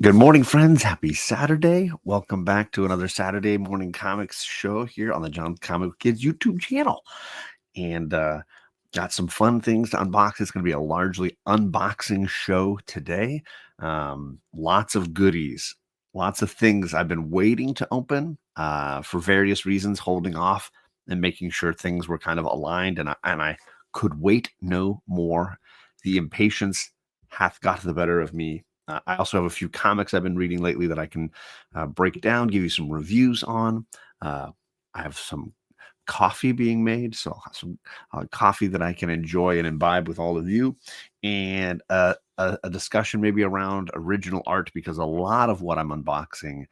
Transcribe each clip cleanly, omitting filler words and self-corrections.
Good morning, friends. Happy Saturday. Welcome back to another Saturday morning comics show here on the John Comic Kids YouTube channel. And got some fun things to unbox. It's going to be a largely unboxing show today. Lots of goodies, lots of things I've been waiting to open for various reasons, holding off and making sure things were kind of aligned. And I could wait no more. The impatience hath got the better of me. I also have a few comics I've been reading lately that I can break down, give you some reviews on. I have some coffee being made, so I'll have some coffee that I can enjoy and imbibe with all of you, and a discussion maybe around original art, because a lot of what I'm unboxing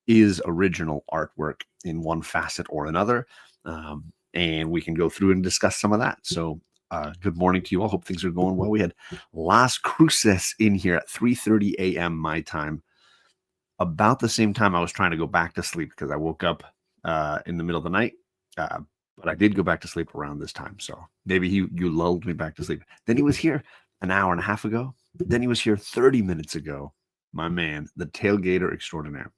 is original artwork in one facet or another. And we can go through and discuss some of that. So good morning to you all. Hope things are going well. We had Las Cruces in here at 3:30 a.m. my time, about the same time I was trying to go back to sleep because I woke up in the middle of the night. But I did go back to sleep around this time. So maybe you lulled me back to sleep. Then he was here an hour and a half ago. Then he was here 30 minutes ago. My man, the tailgater extraordinaire.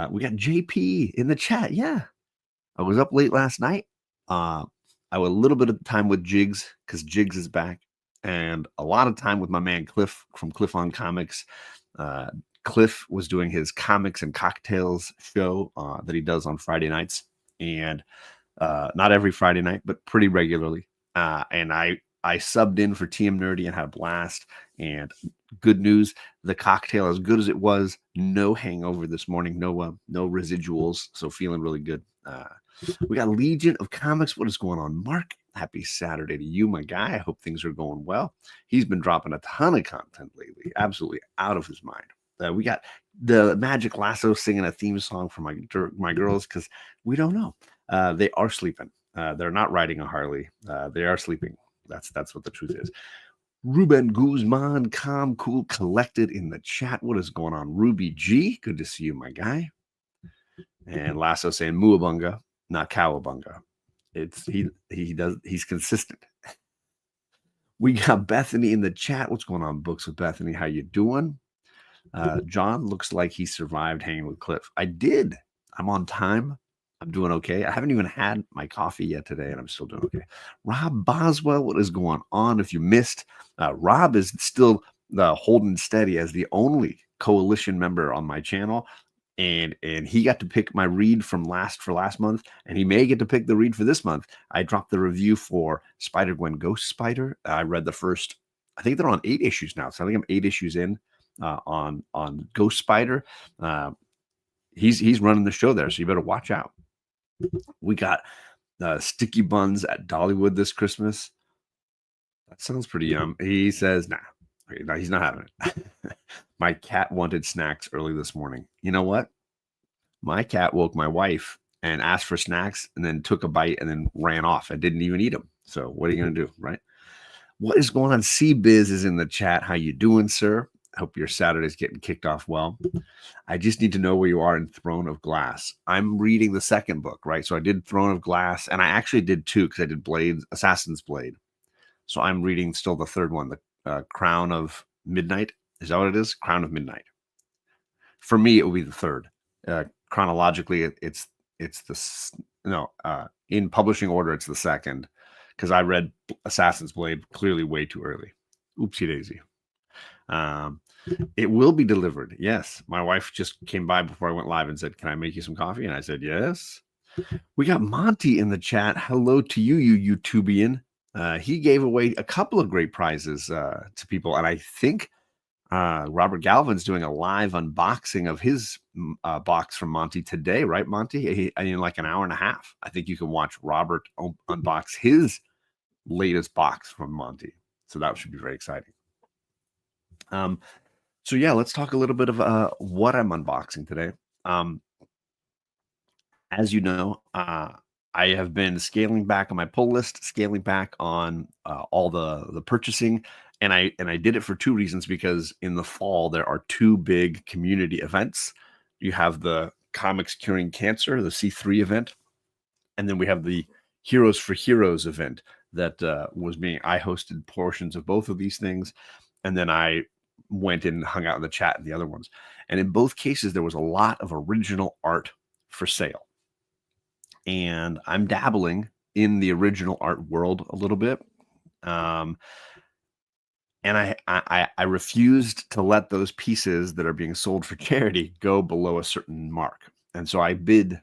We got JP in the chat. Yeah. I was up late last night. I had a little bit of time with Jigs because Jigs is back, and a lot of time with my man Cliff from Cliff on Comics. Cliff was doing his comics and cocktails show that he does on Friday nights, and not every Friday night, but pretty regularly. And I subbed in for TM Nerdy and had a blast. And good news, the cocktail, as good as it was, no hangover this morning, no residuals, so feeling really good. We got Legion of Comics. What is going on, Mark? Happy Saturday to you, my guy. I hope things are going well. He's been dropping a ton of content lately, absolutely out of his mind. We got the Magic Lasso singing a theme song for my girls because we don't know. They are sleeping. They're not riding a Harley. They are sleeping. That's what the truth is. Ruben Guzman, calm, cool, collected in the chat. What is going on? Ruby G, good to see you, my guy. And Lasso saying Muabunga, not Cowabunga. He's consistent. We got Bethany in the chat. What's going on, Books with Bethany? How you doing? John looks like he survived hanging with Cliff. I did. I'm on time. I'm doing okay. I haven't even had my coffee yet today, and I'm still doing okay. Rob Boswell, what is going on? If you missed, Rob is still holding steady as the only coalition member on my channel, and he got to pick my read from last month, and he may get to pick the read for this month. I dropped the review for Spider-Gwen Ghost Spider. I read the first. I think they're on 8 issues now, so I think I'm 8 issues in on Ghost Spider. He's running the show there, so you better watch out. We got sticky buns at Dollywood this Christmas. That sounds pretty yum. He says, nah, he's not having it. My cat wanted snacks early this morning. You know what? My cat woke my wife and asked for snacks and then took a bite and then ran off and didn't even eat them. So what are you going to do, right? What is going on? C-Biz is in the chat. How you doing, sir? Hope your Saturday's getting kicked off well. I just need to know where you are in Throne of Glass. I'm reading the second book, right? So I did Throne of Glass, and I actually did 2 because I did Assassin's Blade. So I'm reading still the third one, the Crown of Midnight. Is that what it is? Crown of Midnight. For me, it will be the third. Chronologically, it's in publishing order, it's the second, because I read Assassin's Blade clearly way too early. Oopsie daisy. It will be delivered. Yes. My wife just came by before I went live and said, can I make you some coffee? And I said, yes. We got Monty in the chat. Hello to you, you YouTubian. He gave away a couple of great prizes to people. And I think Robert Galvin's doing a live unboxing of his box from Monty today, right, Monty? In like an hour and a half. I think you can watch Robert unbox his latest box from Monty. So that should be very exciting. So yeah, let's talk a little bit of what I'm unboxing today. As you know, I have been scaling back on my pull list, scaling back on all the purchasing, and I did it for 2 reasons. Because in the fall there are 2 big community events. You have the Comics Curing Cancer, the C3 event, and then we have the Heroes for Heroes event that I hosted portions of both of these things, and then I went and hung out in the chat and the other ones. And in both cases, there was a lot of original art for sale. And I'm dabbling in the original art world a little bit. And I refused to let those pieces that are being sold for charity go below a certain mark. And so I bid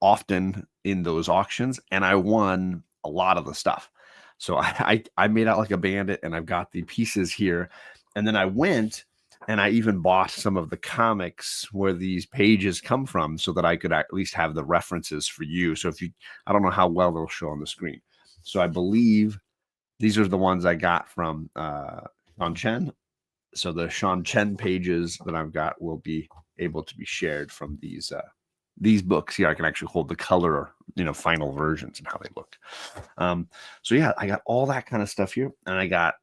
often in those auctions, and I won a lot of the stuff. So I made out like a bandit, and I've got the pieces here. And then I went and I even bought some of the comics where these pages come from so that I could at least have the references for you. So if you, I don't know how well they'll show on the screen. So I believe these are the ones I got from Sean Chen. So the Sean Chen pages that I've got will be able to be shared from these books here. I can actually hold the color, final versions and how they looked. So yeah, I got all that kind of stuff here, and I got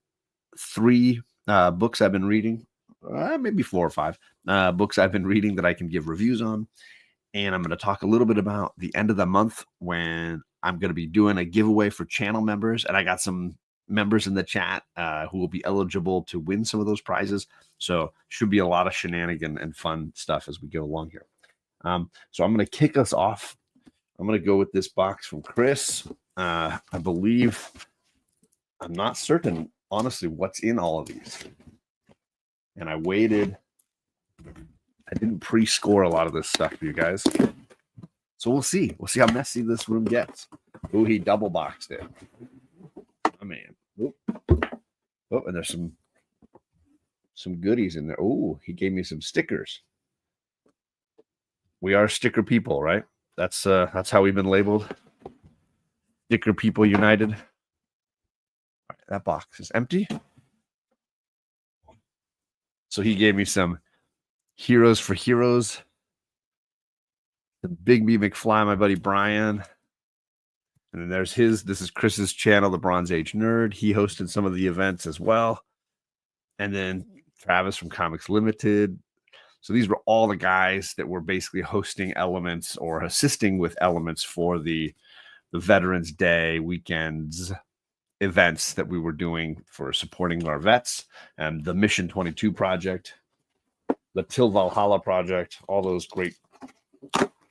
3 books I've been reading, maybe 4 or 5 books I've been reading that I can give reviews on. And I'm going to talk a little bit about the end of the month when I'm going to be doing a giveaway for channel members. And I got some members in the chat who will be eligible to win some of those prizes. So should be a lot of shenanigan and fun stuff as we go along here. So I'm going to kick us off. I'm going to go with this box from Chris. I believe, I'm not certain, honestly, what's in all of these. And I waited. I didn't pre-score a lot of this stuff for you guys. So we'll see. We'll see how messy this room gets. Ooh, he double boxed it. Oh, man. Ooh. Oh, and there's some goodies in there. Oh, he gave me some stickers. We are sticker people, right? That's how we've been labeled. Sticker people united. All right, that box is empty. So he gave me some Heroes for Heroes. The Big B McFly, my buddy Brian. And then there's this is Chris's channel, The Bronze Age Nerd. He hosted some of the events as well. And then Travis from Comics Limited. So these were all the guys that were basically hosting elements or assisting with elements for the Veterans Day weekends events that we were doing for supporting our vets, and the Mission 22 project, the Till Valhalla project, all those great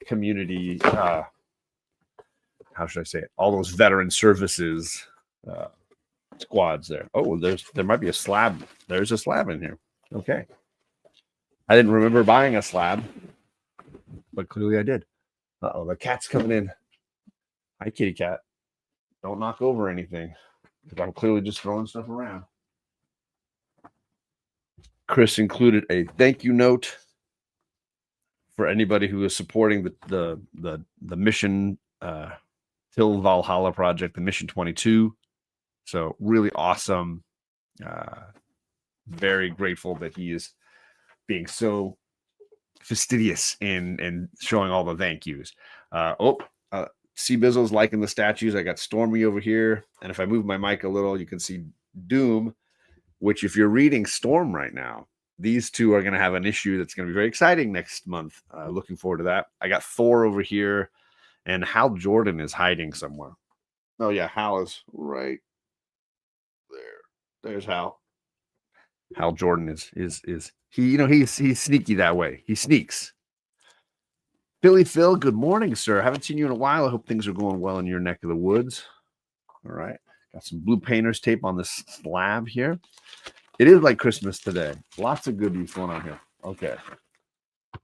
community, how should I say it? All those veteran services squads there. Oh, there might be a slab. There's a slab in here. Okay. I didn't remember buying a slab, but clearly I did. Uh-oh, the cat's coming in. Hi, kitty cat. Don't knock over anything, because I'm clearly just throwing stuff around. Chris included a thank you note for anybody who is supporting the Mission Till Valhalla project, the Mission 22. So really awesome. Very grateful that he is being so fastidious in showing all the thank yous. C Bizzle's liking the statues. I got Stormy over here, and if I move my mic a little, you can see Doom, which if you're reading Storm right now, these two are going to have an issue that's going to be very exciting next month. Looking forward to that. I got Thor over here, and Hal Jordan is hiding somewhere. Oh yeah, Hal is right there. There's Hal. Hal Jordan is he, he's sneaky that way. He sneaks. Billy Phil, good morning, sir. Haven't seen you in a while. I hope things are going well in your neck of the woods. All right. Got some blue painter's tape on this slab here. It is like Christmas today. Lots of goodies going on here. Okay.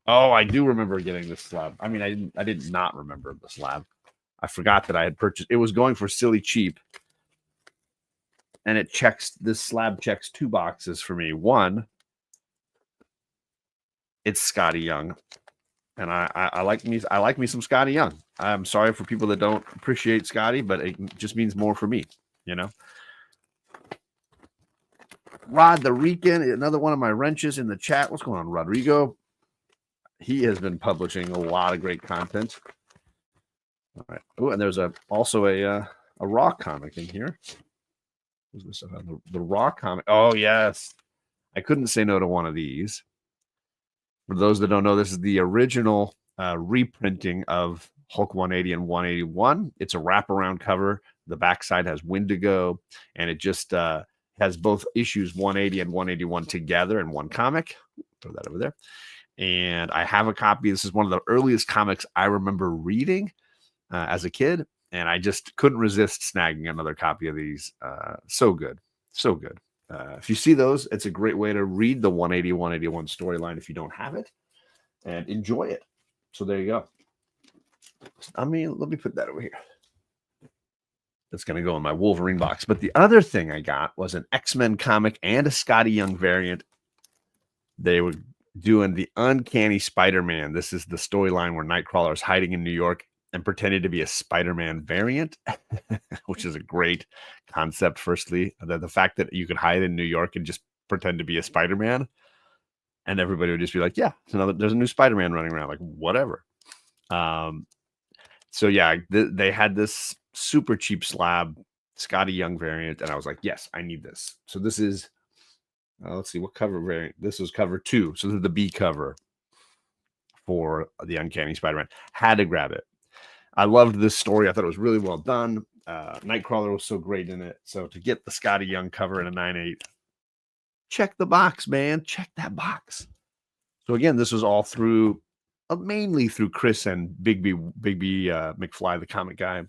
Oh, I do remember getting this slab. I mean, I did not remember the slab. I forgot that I had purchased. It was going for silly cheap. And this slab checks 2 boxes for me. One, it's Scotty Young. And I like me some Scotty Young. I'm sorry for people that don't appreciate Scotty, but it just means more for me, Rod the Rican, another one of my wrenches in the chat. What's going on, Rodrigo? He has been publishing a lot of great content. All right. Oh, and there's also a Raw comic in here. What's this about? The Raw comic. Oh, yes. I couldn't say no to one of these. For those that don't know, this is the original reprinting of Hulk 180 and 181. It's a wraparound cover. The backside has Wendigo, and it just has both issues 180 and 181 together in one comic. Throw that over there. And I have a copy. This is one of the earliest comics I remember reading as a kid, and I just couldn't resist snagging another copy of these. So good. So good. If you see those, it's a great way to read the 180, 181 storyline if you don't have it and enjoy it. So there you go. Let me put that over here. That's going to go in my Wolverine box. But the other thing I got was an X-Men comic and a Scotty Young variant. They were doing the Uncanny Spider-Man. This is the storyline where Nightcrawler is hiding in New York and pretending to be a Spider-Man variant, which is a great concept. Firstly, the fact that you could hide in New York and just pretend to be a Spider-Man, and everybody would just be like, yeah, there's a new Spider-Man running around, like whatever. So yeah, they had this super cheap slab Scotty Young variant, and I was like, yes, I need this. So this is, let's see, what cover variant? This was cover 2. So this is the B cover for the Uncanny Spider-Man. Had to grab it. I loved this story. I thought it was really well done. Nightcrawler was so great in it. So to get the Scotty Young cover in a 9.8, check the box, man. Check that box. So again, this was all through, mainly through Chris and Big B McFly, the comic guy.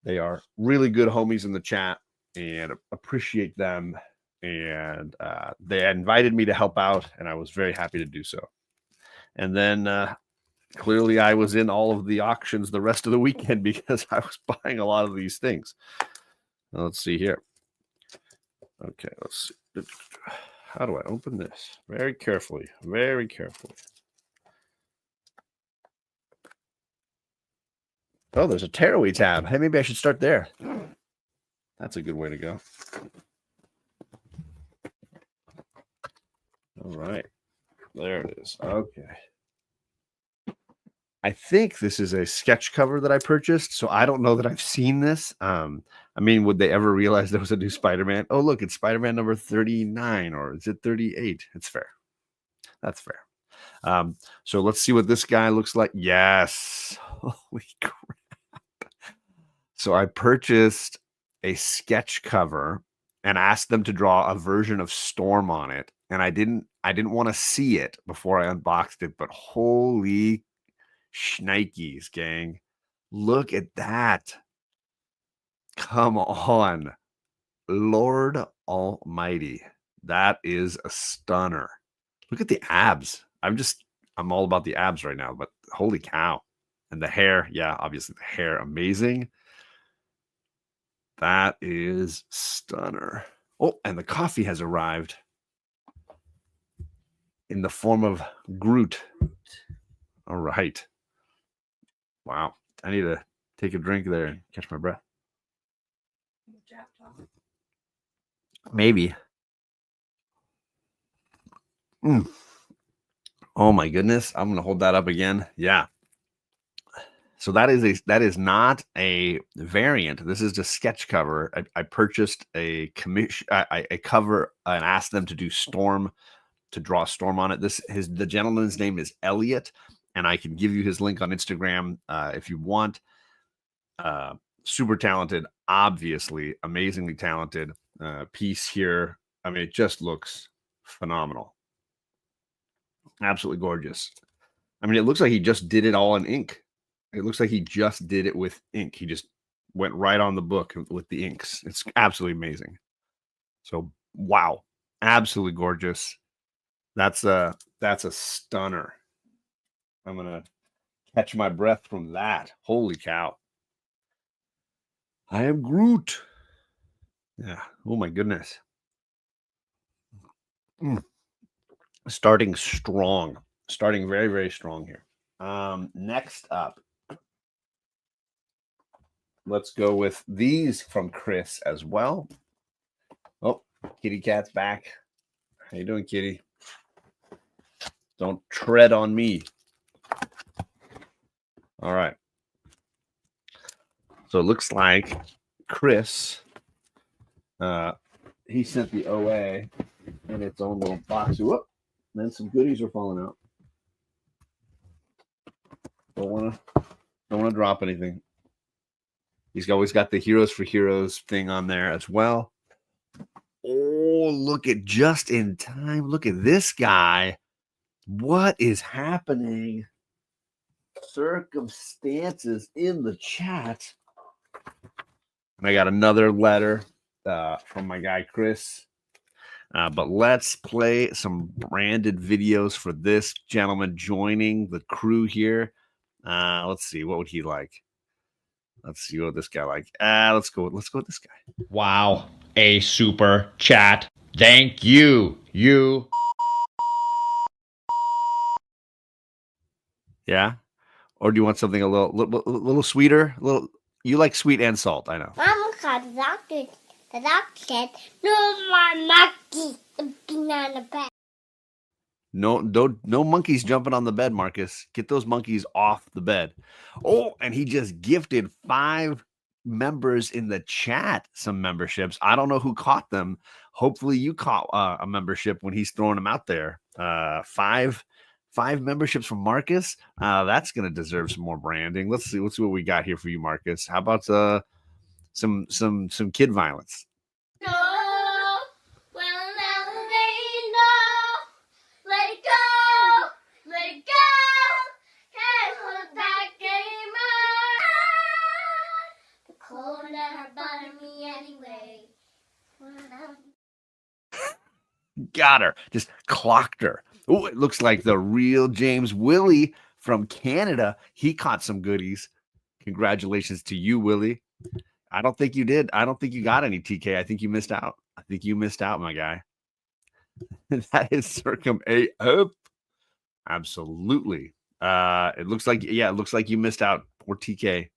They are really good homies in the chat and appreciate them. And they invited me to help out, and I was very happy to do so. And then clearly I was in all of the auctions the rest of the weekend because I was buying a lot of these things. Now, let's see here. Okay, let's see. How do I open this? Very carefully. Very carefully. Oh, there's a tearaway tab. Hey, maybe I should start there. That's a good way to go. All right. There it is. Okay. I think this is a sketch cover that I purchased, so I don't know that I've seen this. Would they ever realize there was a new Spider-Man? Oh, look, it's Spider-Man number 39, or is it 38? It's fair. That's fair. So let's see what this guy looks like. Yes. Holy crap. So I purchased a sketch cover and asked them to draw a version of Storm on it. And I didn't want to see it before I unboxed it, but holy shnikes, gang. Look at that. Come on. Lord almighty. That is a stunner. Look at the abs. I'm all about the abs right now, but holy cow. And the hair, yeah, obviously the hair, amazing. That is stunner. Oh, and the coffee has arrived in the form of Groot. All right. Wow. I need to take a drink there and catch my breath. Maybe. Oh my goodness. I'm going to hold that up again. Yeah. So that is not a variant. This is just sketch cover. I purchased a cover and asked them to do Storm, to draw Storm on it. The gentleman's name is Elliot, and I can give you his link on Instagram if you want. Super talented, obviously, amazingly talented piece here. It just looks phenomenal. Absolutely gorgeous. It looks like he just did it all in ink. It looks like he just did it with ink. He just went right on the book with the inks. It's absolutely amazing. So, wow. Absolutely gorgeous. That's a stunner. I'm going to catch my breath from that. Holy cow. I am Groot. Yeah. Oh, my goodness. Starting strong. Starting very, very strong here. Next up, let's go with these from Chris as well. Oh, kitty cat's back. How you doing, kitty? Don't tread on me. All right. So it looks like Chris, he sent the OA in its own little box. Whoop. Then some goodies are falling out. Don't want to drop anything. He's always got the Heroes for Heroes thing on there as well. Oh, look at just in time. Look at this guy. What is happening? Circumstances in the chat. And I got another letter from my guy, Chris. But let's play some branded videos for this gentleman joining the crew here. Let's see. What would he like? Let's see what this guy like. Let's go with this guy. Wow, a super chat. Thank you. You. Yeah. Or do you want something a little sweeter? You like sweet and salt, I know. Mama called the doctor. The doctor said, no more monkeys jumping on the bed. No monkeys jumping on the bed, Marcus. Get those monkeys off the bed. Oh, and he just gifted 5 members in the chat some memberships. I don't know who caught them. Hopefully you caught a membership when he's throwing them out there. 5 memberships from Marcus. That's gonna deserve some more branding. Let's see what we got here for you, Marcus. How about some kid violence? No, well, now they know. Let it go, let it go. Can't hold back anymore. The cold never bothered me anyway. Got her. Just clocked her. Oh, it looks like the real James Willie from Canada. He caught some goodies. Congratulations to you, Willie. I don't think you did. I don't think you got any, TK. I think you missed out. I think you missed out, my guy. That is up. Absolutely. It looks like you missed out. Poor TK.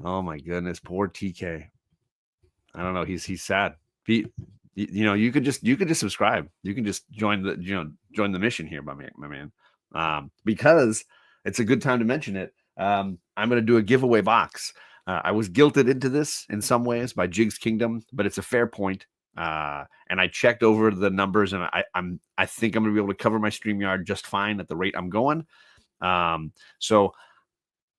Oh my goodness, poor TK. I don't know. He's sad. You could just subscribe. You can just join the mission here, my man. Because it's a good time to mention it. I'm going to do a giveaway box. I was guilted into this in some ways by Jig's Kingdom, but it's a fair point. And I checked over the numbers, and I think I'm going to be able to cover my StreamYard just fine at the rate I'm going. So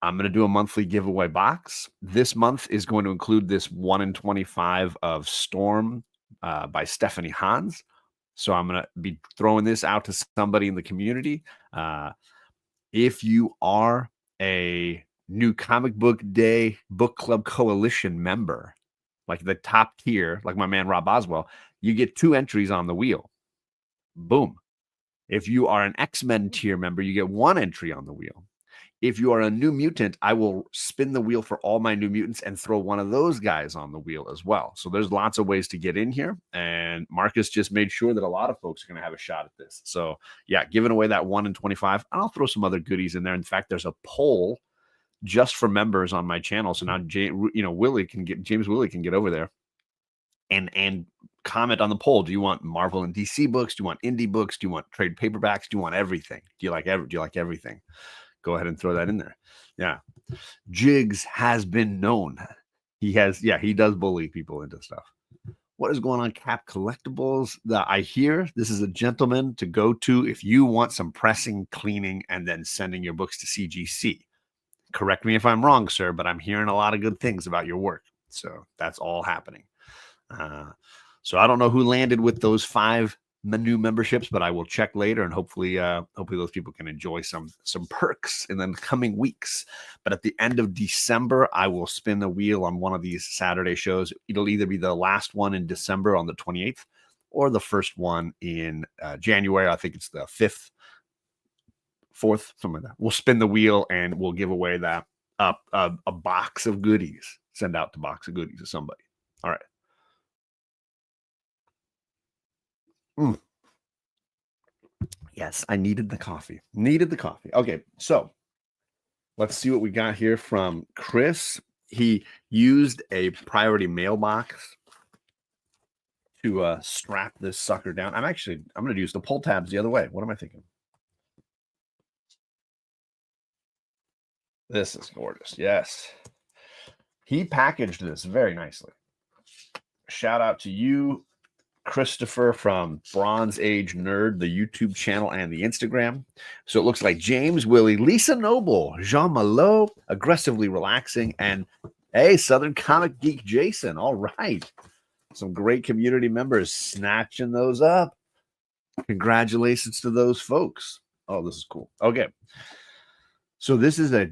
I'm going to do a monthly giveaway box. This month is going to include this 1 in 25 of Storm by Stephanie Hans. So I'm going to be throwing this out to somebody in the community. If you are a new Comic Book Day Book Club Coalition member, like the top tier, like my man Rob Boswell, you get 2 entries on the wheel. Boom. If you are an X-Men tier member, you get 1 entry on the wheel. If you are a New Mutant, I will spin the wheel for all my New Mutants and throw one of those guys on the wheel as well. So there's lots of ways to get in here. And Marcus just made sure that a lot of folks are going to have a shot at this. So yeah, giving away that 1 in 25. And I'll throw some other goodies in there. In fact, there's a poll just for members on my channel. So now James Willie can get over there and comment on the poll. Do you want Marvel and DC books? Do you want indie books? Do you want trade paperbacks? Do you want everything? Do you like everything? Go ahead and throw that in there. Yeah. Jigs has been known. He does bully people into stuff. What is going on, Cap Collectibles? I hear this is a gentleman to go to if you want some pressing, cleaning, and then sending your books to CGC. Correct me if I'm wrong, sir, but I'm hearing a lot of good things about your work. So that's all happening. So I don't know who landed with those 5 new memberships, but I will check later, and hopefully those people can enjoy some perks in the coming weeks. But at the end of December, I will spin the wheel on one of these Saturday shows. It'll either be the last one in December on the 28th or the first one in January. I think it's the 5th, 4th, something like that. We'll spin the wheel and we'll give away that a box of goodies. Send out the box of goodies to somebody. All right. Yes, I needed the coffee. Okay, so let's see what we got here from Chris. He used a priority mailbox to strap this sucker down. I'm going to use the pull tabs the other way. What am I thinking? This is gorgeous. Yes. He packaged this very nicely. Shout out to you, Christopher from Bronze Age Nerd, the YouTube channel and the Instagram. So it looks like James, Willie, Lisa Noble, Jean Malot, Aggressively Relaxing, and hey, Southern Comic Geek Jason. All right. Some great community members snatching those up. Congratulations to those folks. Oh, this is cool. Okay. So this is a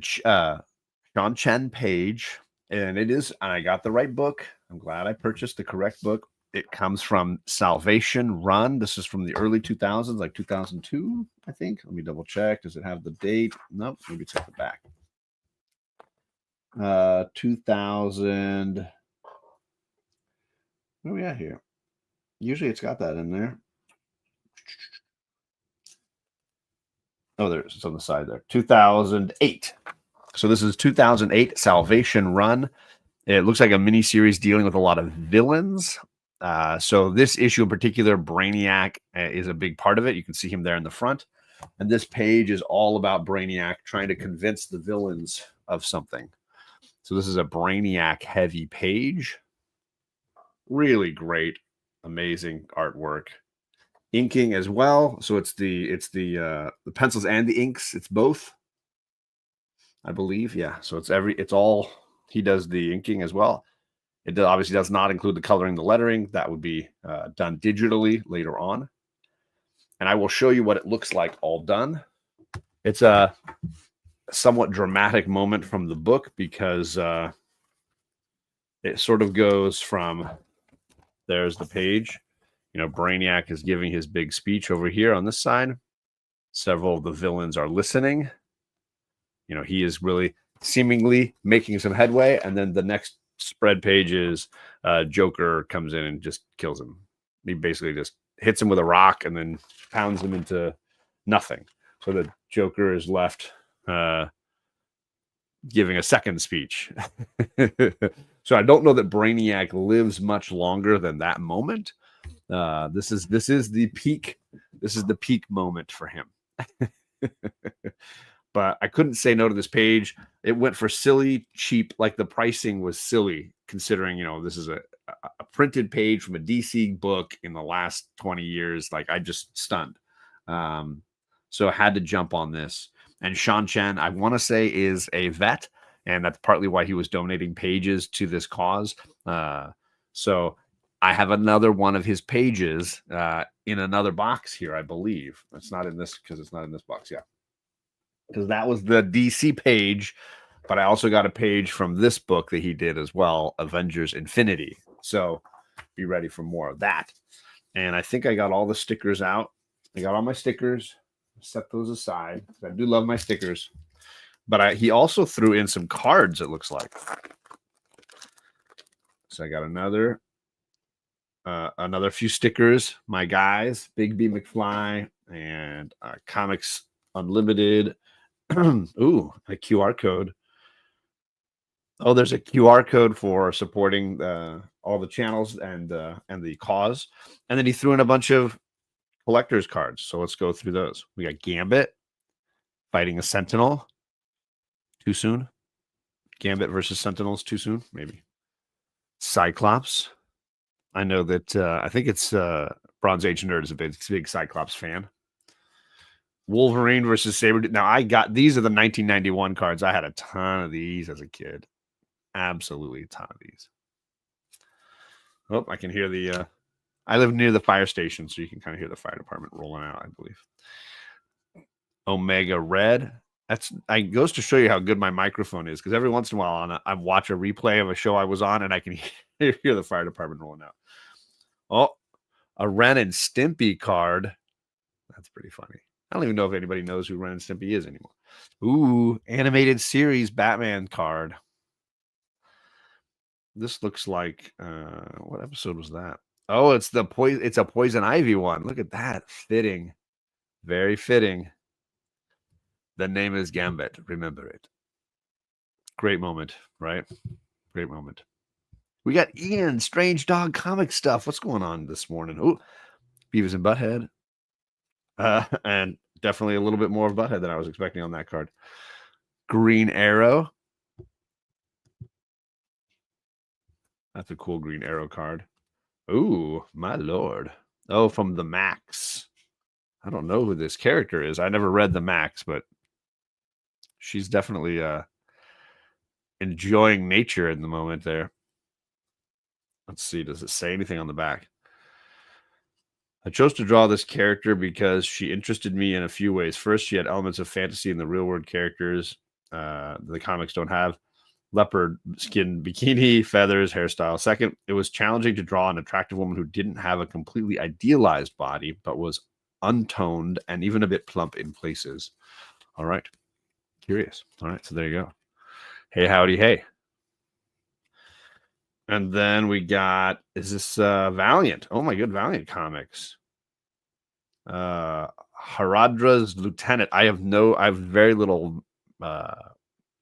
Sean Chen page, and I got the right book. I'm glad I purchased the correct book. It comes from Salvation Run. This is from the early 2000s, like 2002, I think. Let me double check. Does it have the date? Nope. Maybe it's at the back. 2000. Where are we at here? Usually it's got that in there. Oh, it's on the side there. 2008. So this is 2008 Salvation Run. It looks like a mini series dealing with a lot of villains. So this issue in particular, Brainiac is a big part of it. You can see him there in the front. And this page is all about Brainiac trying to convince the villains of something. So this is a Brainiac heavy page. Really great, amazing artwork. Inking as well. So it's the pencils and the inks. It's both, I believe. Yeah. So it's all, he does the inking as well. It obviously does not include the coloring, the lettering. That would be done digitally later on. And I will show you what it looks like all done. It's a somewhat dramatic moment from the book because it sort of goes from, there's the page. Brainiac is giving his big speech over here on this side. Several of the villains are listening. He is really seemingly making some headway. And then the next spread page is Joker comes in and just kills him. He basically just hits him with a rock and then pounds him into nothing. So the Joker is left giving a second speech. So I don't know that Brainiac lives much longer than that moment. This is the peak. This is the peak moment for him. But I couldn't say no to this page. It went for silly, cheap. Like the pricing was silly, considering this is a printed page from a DC book in the last 20 years. Like I just stunned. So I had to jump on this. And Sean Chen, I want to say, is a vet, and that's partly why he was donating pages to this cause. So I have another one of his pages in another box here, I believe. It's not in this because it's not in this box. Yeah. Because that was the DC page, but I also got a page from this book that he did as well, Avengers Infinity. So be ready for more of that. And I think I got all the stickers out. I got all my stickers, set those aside. I do love my stickers. But he also threw in some cards, it looks like. So I got another few stickers. My guys, Big B McFly and Comics Unlimited. Ooh, a QR code. Oh, there's a QR code for supporting all the channels and the cause. And then he threw in a bunch of collector's cards. So let's go through those. We got Gambit fighting a Sentinel. Too soon? Gambit versus Sentinels too soon? Maybe. Cyclops. I know that I think it's Bronze Age Nerd is a big Cyclops fan. Wolverine versus Saber. Now I got these are the 1991 cards. I had a ton of these as a kid. Absolutely a ton of these. Oh, I can hear the I live near the fire station, so you can kind of hear the fire department rolling out, I believe. Omega Red. It goes to show you how good my microphone is, because every once in a while I watch a replay of a show I was on and I can hear the fire department rolling out. Oh, a Ren and Stimpy card. That's pretty funny. I don't even know if anybody knows who Ren and Stimpy is anymore. Ooh, animated series Batman card. This looks like what episode was that? Oh, it's a Poison Ivy one. Look at that. Fitting. Very fitting. The name is Gambit. Remember it. Great moment, right? Great moment. We got Ian, Strange Dog comic stuff. What's going on this morning? Oh, Beavis and Butthead. And definitely a little bit more of Butthead than I was expecting on that card. Green Arrow. That's a cool Green Arrow card. Ooh, my lord. Oh, from the Max. I don't know who this character is. I never read the Max, but she's definitely enjoying nature in the moment there. Let's see. Does it say anything on the back? I chose to draw this character because she interested me in a few ways. First, she had elements of fantasy in the real world characters the comics don't have. Leopard skin bikini, feathers, hairstyle. Second, it was challenging to draw an attractive woman who didn't have a completely idealized body, but was untoned and even a bit plump in places. All right. Curious. All right. So there you go. Hey, howdy, hey. And then we got, is this Valiant? Oh my good, Valiant comics. Haradra's Lieutenant. I have very little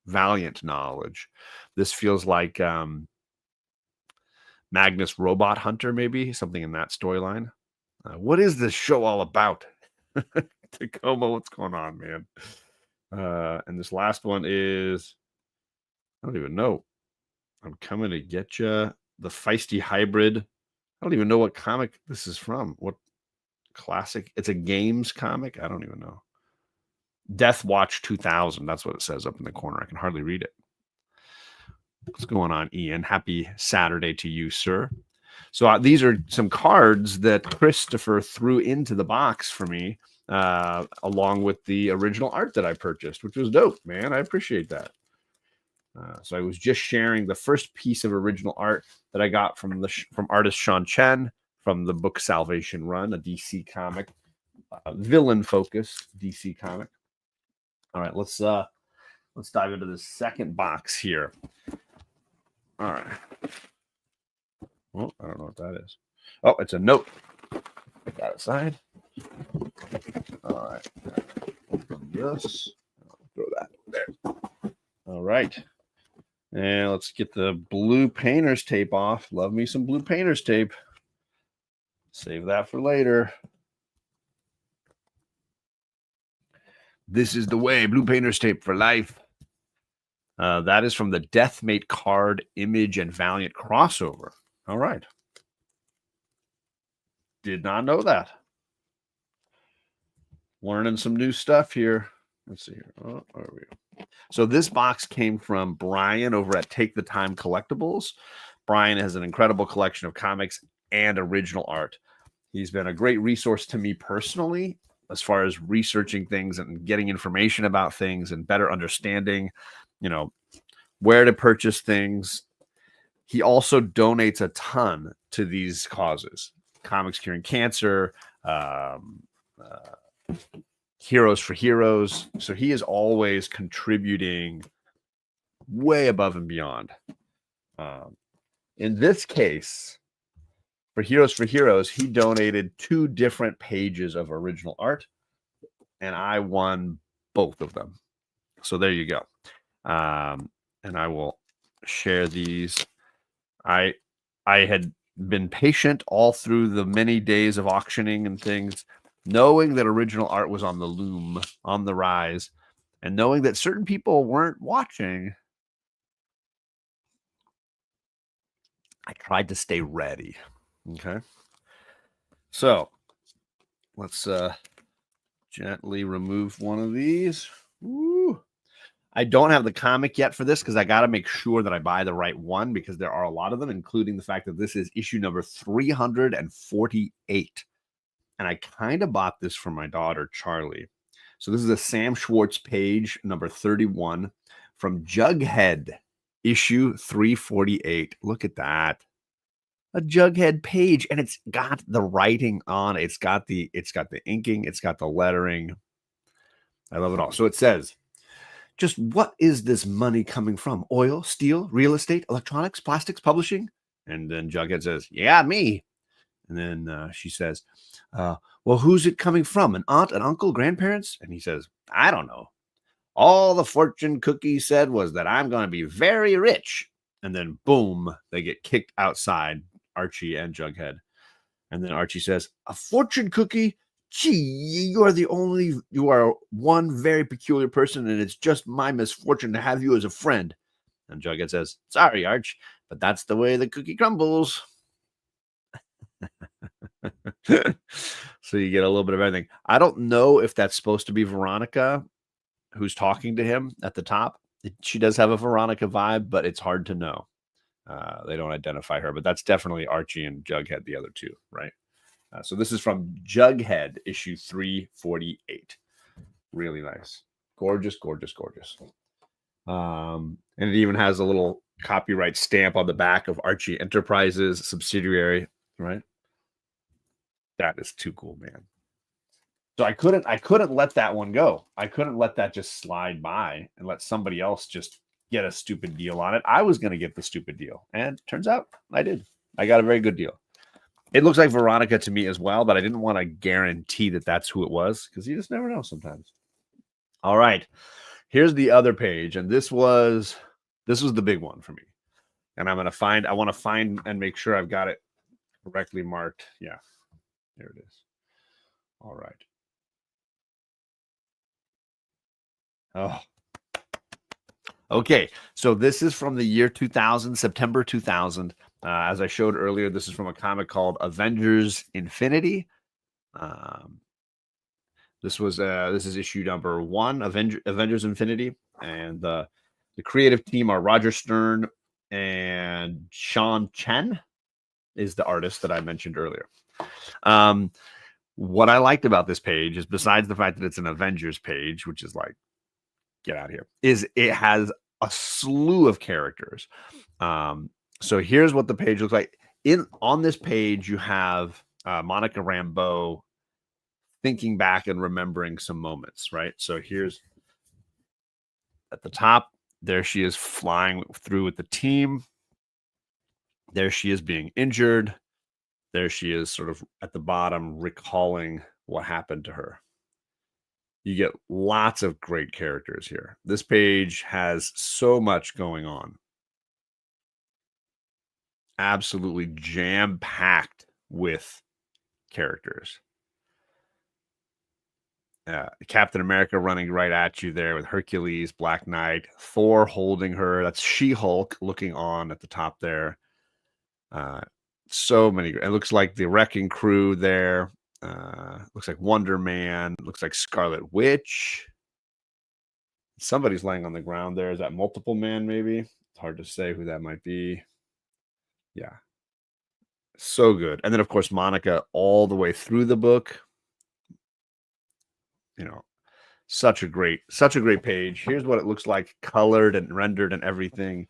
Valiant knowledge. This feels like Magnus Robot Hunter, maybe something in that storyline. What is this show all about? Tacoma, what's going on, man? And this last one is, I don't even know. I'm coming to get you. The Feisty Hybrid. I don't even know what comic this is from. What classic? It's a games comic. I don't even know. Death Watch 2000. That's what it says up in the corner. I can hardly read it. What's going on, Ian? Happy Saturday to you, sir. So these are some cards that Christopher threw into the box for me, along with the original art that I purchased, which was dope, man. I appreciate that. So I was just sharing the first piece of original art that I got from artist Sean Chen from the book Salvation Run, a DC comic, villain-focused DC comic. All right, let's dive into the second box here. All right. Well, I don't know what that is. Oh, it's a note. Got it aside. All right. Open this. I'll throw that there. All right. And let's get the blue painter's tape off. Love me some blue painter's tape. Save that for later. This is the way. Blue painter's tape for life. That is from the Deathmate card Image and Valiant crossover. All right. Did not know that. Learning some new stuff here. Let's see here. Oh, there we go. So this box came from Brian over at Take the Time Collectibles. Brian has an incredible collection of comics and original art. He's been a great resource to me personally as far as researching things and getting information about things and better understanding, where to purchase things. He also donates a ton to these causes. Comics Curing Cancer, Heroes for Heroes. So he is always contributing way above and beyond. In this case, for Heroes, he donated 2 different pages of original art, and I won both of them. So there you go. And I will share these. I had been patient all through the many days of auctioning and things, knowing that original art was on the loom, on the rise, and knowing that certain people weren't watching. I tried to stay ready. Okay. So let's gently remove one of these. Woo. I don't have the comic yet for this because I got to make sure that I buy the right one because there are a lot of them, including the fact that this is issue number 348. And I kind of bought this for my daughter, Charlie. So this is a Sam Schwartz page, number 31, from Jughead, issue 348. Look at that. A Jughead page, and it's got the writing on it. It's got the inking, it's got the lettering. I love it all. So it says, just what is this money coming from? Oil, steel, real estate, electronics, plastics, publishing? And then Jughead says, yeah, me. And then she says, well, who's it coming from? An aunt, an uncle, grandparents? And he says, I don't know. All the fortune cookie said was that I'm going to be very rich. And then boom, they get kicked outside, Archie and Jughead. And then Archie says, a fortune cookie? Gee, you are one very peculiar person, and it's just my misfortune to have you as a friend. And Jughead says, sorry, Arch, but that's the way the cookie crumbles. So you get a little bit of everything. I don't know if that's supposed to be Veronica who's talking to him at the top. She does have a Veronica vibe, but it's hard to know. They don't identify her, but that's definitely Archie and Jughead, the other two, right? So this is from Jughead, issue 348. Really nice. Gorgeous, gorgeous, gorgeous. And it even has a little copyright stamp on the back of Archie Enterprises subsidiary, right? That is too cool, man. So I couldn't let that one go. I couldn't let that just slide by and let somebody else just get a stupid deal on it. I was going to get the stupid deal, and turns out I did. I got a very good deal. It looks like Veronica to me as well, but I didn't want to guarantee that that's who it was because you just never know sometimes. All right, here's the other page, and this was the big one for me. And I want to find and make sure I've got it correctly marked. Yeah, there it is. All right. Oh, okay. So this is from the year 2000, September 2000. As I showed earlier, this is from a comic called Avengers Infinity. This is issue number 1, Avengers Infinity, and the creative team are Roger Stern and Sean Chen is the artist that I mentioned earlier. What I liked about this page is, besides the fact that it's an Avengers page, which is like, get out of here, is it has a slew of characters. So here's what the page looks like. On this page, you have Monica Rambeau thinking back and remembering some moments, right? So here's at the top, there she is flying through with the team. There she is being injured. There she is sort of at the bottom recalling what happened to her. You get lots of great characters here. This page has so much going on. Absolutely jam-packed with characters. Captain America running right at you there with Hercules, Black Knight, Thor holding her. That's She-Hulk looking on at the top there. So many. It looks like the Wrecking Crew there. Looks like Wonder Man. Looks like Scarlet Witch. Somebody's laying on the ground there. Is that Multiple Man, maybe? It's hard to say who that might be. Yeah. So good. And then, of course, Monica all the way through the book. You know, such a great page. Here's what it looks like, colored and rendered and everything.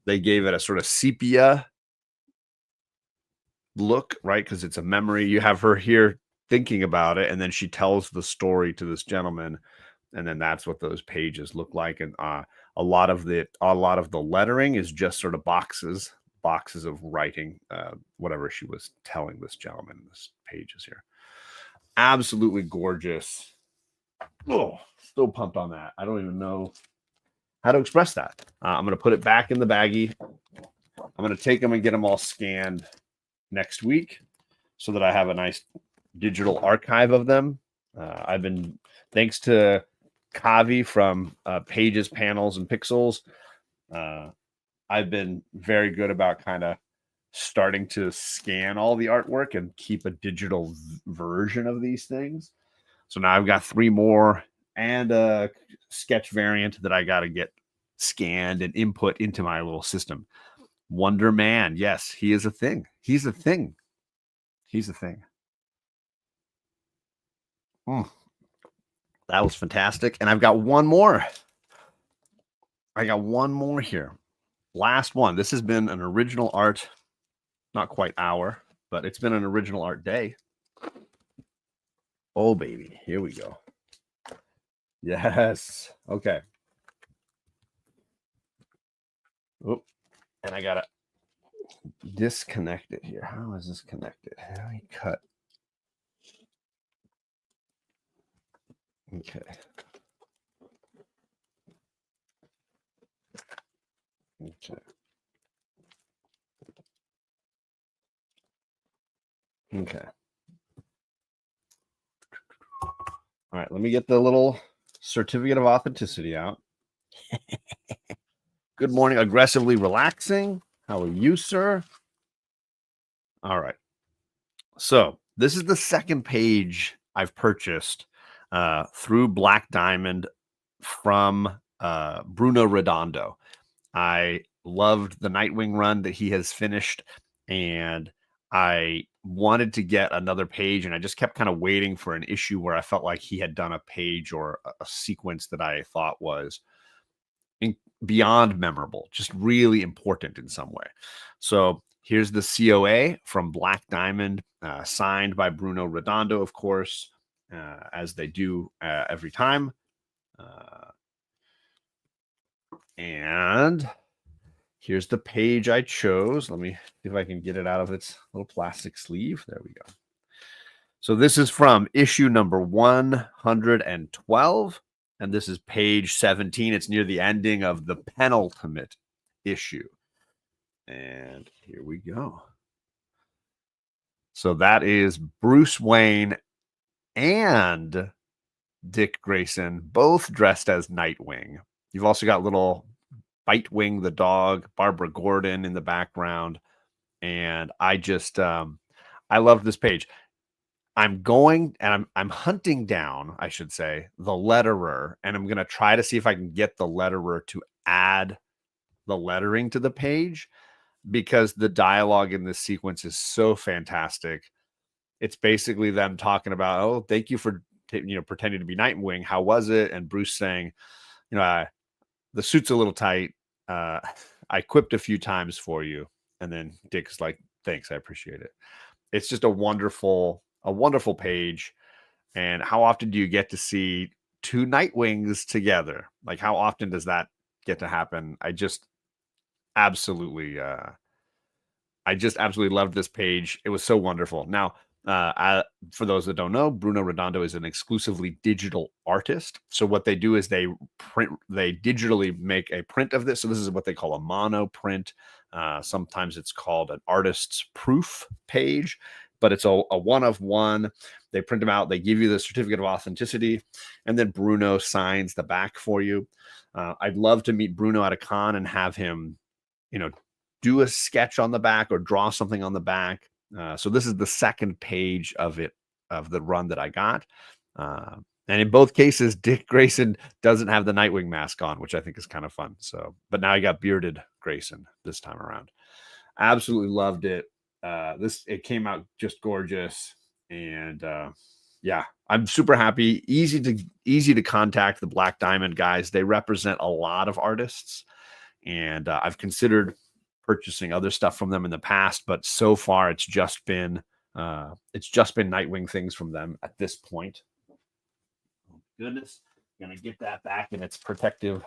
They gave it a sort of sepia look, right? Because it's a memory. You have her here thinking about it, and then she tells the story to this gentleman, and then that's what those pages look like. And a lot of the lettering is just sort of boxes of writing whatever she was telling this gentleman. This pages here, absolutely gorgeous. Oh, still pumped on that. I don't even know how to express that. I'm going to put it back in the baggie. I'm going to take them and get them all scanned next week so that I have a nice digital archive of them. I've been, thanks to Kavi from Pages, Panels, and Pixels, I've been very good about kind of starting to scan all the artwork and keep a digital version of these things. So now I've got 3 more and a sketch variant that I got to get scanned and input into my little system. Wonder Man. Yes, he is a thing. He's a thing. He's a thing. That was fantastic. And I've got one more. I got one more here. Last one. This has been an original art, not quite hour, but it's been an original art day. Oh, baby. Here we go. Yes. Okay. Oh, and I got to disconnect it here. How is this connected? How do you cut? Okay. Okay. Okay. All right, let me get the little certificate of authenticity out. Good morning, aggressively relaxing. How are you, sir? All right. So this is the second page I've purchased through Black Diamond from Bruno Redondo. I loved the Nightwing run that he has finished, and I wanted to get another page, and I just kept kind of waiting for an issue where I felt like he had done a page or a sequence that I thought was beyond memorable, just really important in some way. So here's the COA from Black Diamond, signed by Bruno Redondo, of course, as they do every time. And here's the page I chose. Let me see if I can get it out of its little plastic sleeve. There we go. So this is from issue number 112, and this is page 17. It's near the ending of the penultimate issue. And here we go. So that is Bruce Wayne and Dick Grayson, both dressed as Nightwing. You've also got little Bitewing the dog, Barbara Gordon in the background. And I just, I love this page. I'm going and I'm hunting down, I should say, the letterer, and I'm going to try to see if I can get the letterer to add the lettering to the page, because the dialogue in this sequence is so fantastic. It's basically them talking about, oh, thank you for pretending to be Nightwing. How was it? And Bruce saying, the suit's a little tight. I quipped a few times for you. And then Dick's like, thanks, I appreciate it. It's just a wonderful page. And how often do you get to see two Nightwings together? Like, how often does that get to happen? I just absolutely loved this page. It was so wonderful. Now, for those that don't know, Bruno Redondo is an exclusively digital artist. So what they do is they digitally make a print of this. So this is what they call a mono print. Sometimes it's called an artist's proof page, but it's a one of one. They print them out. They give you the certificate of authenticity, and then Bruno signs the back for you. I'd love to meet Bruno at a con and have him, do a sketch on the back or draw something on the back. So this is the second page of the run that I got. And in both cases, Dick Grayson doesn't have the Nightwing mask on, which I think is kind of fun. So, but now I got bearded Grayson this time around. Absolutely loved it. It came out just gorgeous. And yeah, I'm super happy. Easy to contact the Black Diamond guys. They represent a lot of artists, and I've considered purchasing other stuff from them in the past, but so far it's just been Nightwing things from them at this point. Oh, goodness, I'm gonna get that back in its protective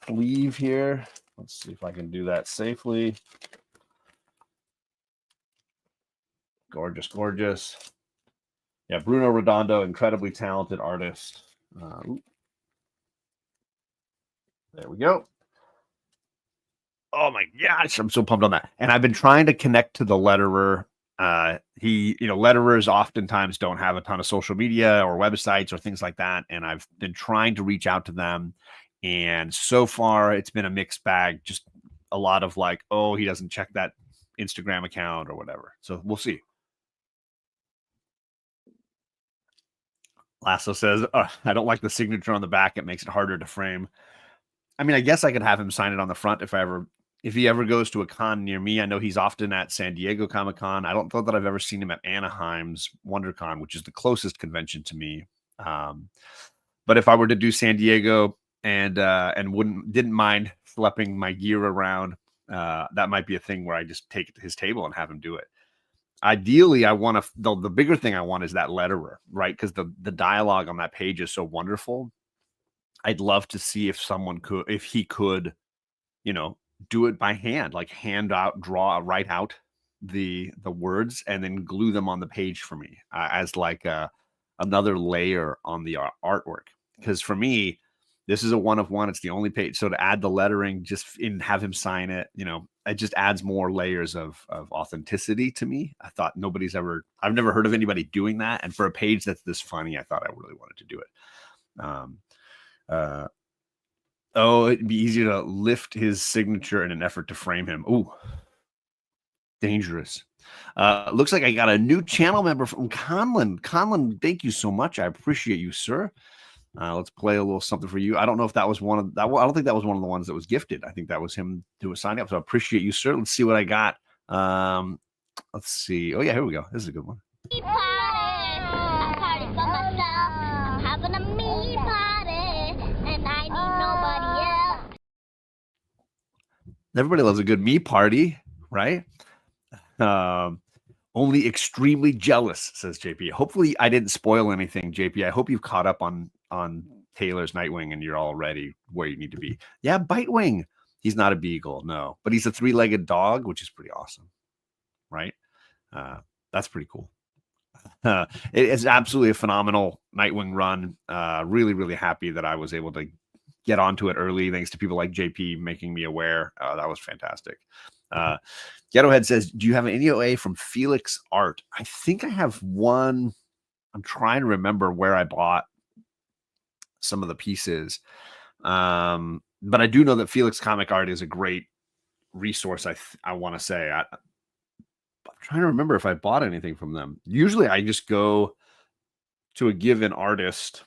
sleeve here. Let's see if I can do that safely. Gorgeous. Yeah, Bruno Redondo, incredibly talented artist. There we go. Oh my gosh, I'm so pumped on that. And I've been trying to connect to the letterer. Letterers oftentimes don't have a ton of social media or websites or things like that. And I've been trying to reach out to them. And so far it's been a mixed bag. Just a lot of like, oh, he doesn't check that Instagram account or whatever. So we'll see. Lasso says, I don't like the signature on the back. It makes it harder to frame. I mean, I guess I could have him sign it on the front if he ever goes to a con near me. I know he's often at San Diego Comic-Con. I don't know that I've ever seen him at Anaheim's WonderCon, which is the closest convention to me. But if I were to do San Diego and didn't mind schlepping my gear around, that might be a thing where I just take it to his table and have him do it. Ideally, I want the bigger thing I want is that letterer, right? Because the dialogue on that page is so wonderful. I'd love to see if he could, do it by hand, like write out the words and then glue them on the page for me as like another layer on the artwork. Because for me, this is a one of one. It's the only page. So to add the lettering, have him sign it, it just adds more layers of authenticity to me. I thought I've never heard of anybody doing that. And for a page that's this funny, I thought I really wanted to do it. It'd be easy to lift his signature in an effort to frame him. Ooh, dangerous. Looks like I got a new channel member from Conlon. Conlon, thank you so much. I appreciate you, sir. Let's play a little something for you. I don't know if that was one of that. I don't think that was one of the ones that was gifted. I think that was him who was signing up. So I appreciate you, sir. Let's see what I got. Let's see. Oh yeah, here we go. This is a good one. Me party. A party for myself. I'm having a me party, and I need nobody else. Everybody loves a good me party, right? Only extremely jealous, says JP. Hopefully, I didn't spoil anything, JP. I hope you've caught up on Taylor's Nightwing and you're already where you need to be. Yeah, Bitewing. He's not a beagle, no, but he's a 3-legged dog, which is pretty awesome, right? That's pretty cool. It is absolutely a phenomenal Nightwing run. Really, really happy that I was able to get onto it early, thanks to people like JP making me aware. That was fantastic. Ghettohead says, do you have any OA from Felix Art? I think I have one. I'm trying to remember where I bought some of the pieces. But I do know that Felix Comic Art is a great resource. I want to say I'm trying to remember if I bought anything from them. Usually I just go to a given artist